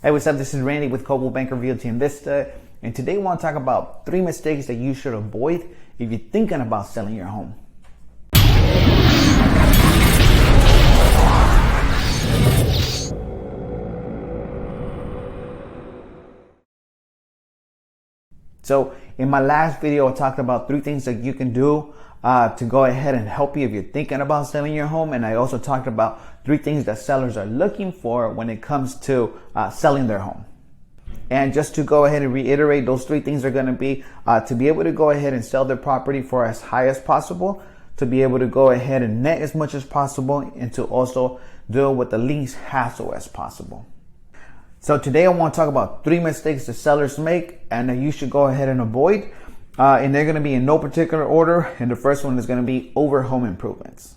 Hey, what's up? This is Randy with Coldwell Banker Realty Invista, and today I want to talk about 3 mistakes that you should avoid if you're thinking about selling your home. So in my last video, I talked about 3 things that you can do to go ahead and help you if you're thinking about selling your home. And I also talked about 3 things that sellers are looking for when it comes to selling their home. And just to go ahead and reiterate, those 3 things are going to be to be able to go ahead and sell their property for as high as possible, to be able to go ahead and net as much as possible, and to also deal with the least hassle as possible. So today I want to talk about 3 mistakes that sellers make and that you should go ahead and avoid. And they're going to be in no particular order. And the first one is going to be over home improvements.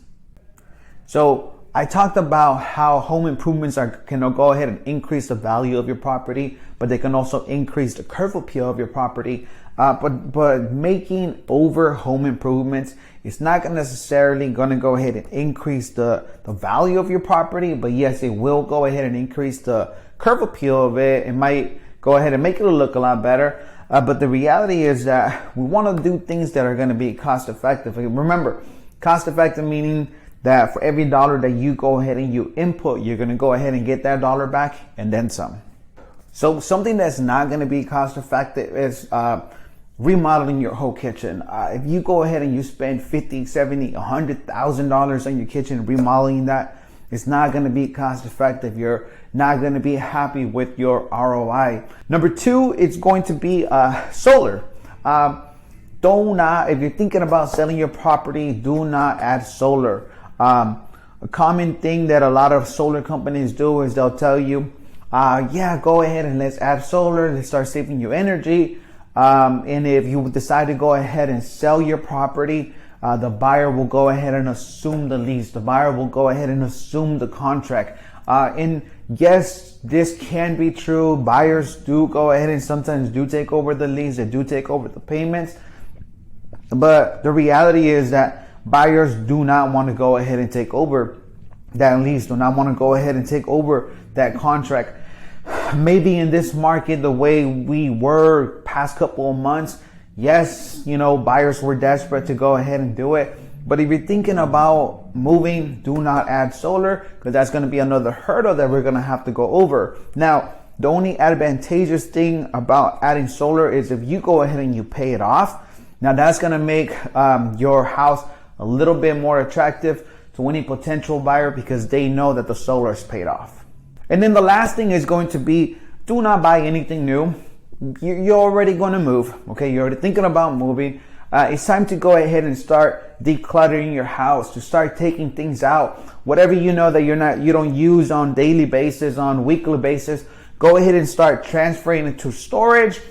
So I talked about how home improvements can go ahead and increase the value of your property, but they can also increase the curb appeal of your property. But making over home improvements is not necessarily going to go ahead and increase the value of your property. But yes, it will go ahead and increase the curb appeal of it. It might go ahead and make it look a lot better. But the reality is that we want to do things that are going to be cost effective. Remember, cost effective meaning that for every dollar that you go ahead and you input, you're going to go ahead and get that dollar back and then some. So something that's not going to be cost effective is remodeling your whole kitchen. If you go ahead and you spend $50, $70, $100,000 on your kitchen, remodeling that, it's not going to be cost effective. You're not going to be happy with your ROI. Number 2, it's going to be solar. If you're thinking about selling your property, do not add solar. A common thing that a lot of solar companies do is they'll tell you, yeah, go ahead and let's add solar. Let's start saving you energy. And if you decide to go ahead and sell your property, the buyer will go ahead and assume the lease. The buyer will go ahead and assume the contract. And yes, this can be true. Buyers do go ahead and sometimes do take over the lease. They do take over the payments. But the reality is that buyers do not want to go ahead and take over that lease, do not want to go ahead and take over that contract. Maybe in this market, the way we were past couple of months, yes, buyers were desperate to go ahead and do it. But if you're thinking about moving, do not add solar, because that's going to be another hurdle that we're going to have to go over. Now, the only advantageous thing about adding solar is if you go ahead and you pay it off. Now, that's going to make your house a little bit more attractive to any potential buyer because they know that the solar is paid off. And then the last thing is going to be, do not buy anything new. You're already going to move. Okay, you're already thinking about moving. It's time to go ahead and start decluttering your house, to start taking things out. Whatever you know that you don't use on daily basis, on weekly basis, go ahead and start transferring it to storage.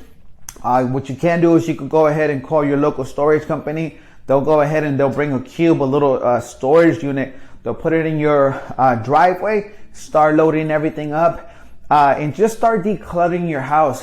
What you can do is you can go ahead and call your local storage company. They'll go ahead and they'll bring a cube, a little storage unit. They'll put it in your driveway, start loading everything up, and just start decluttering your house.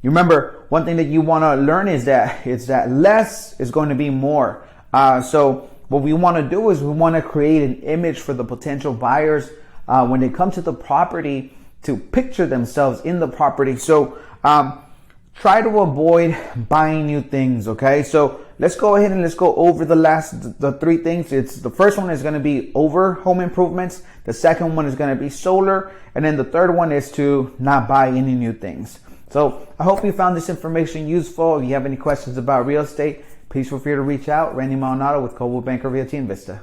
You remember, one thing that you want to learn is that less is going to be more. So what we want to do is we want to create an image for the potential buyers when they come to the property to picture themselves in the property. So try to avoid buying new things, okay? So let's go ahead and let's go over the 3 things. The first one is going to be over home improvements. The second one is going to be solar. And then the third one is to not buy any new things. So I hope you found this information useful. If you have any questions about real estate, please feel free to reach out. Randy Maldonado with Coldwell Banker Realty Invista.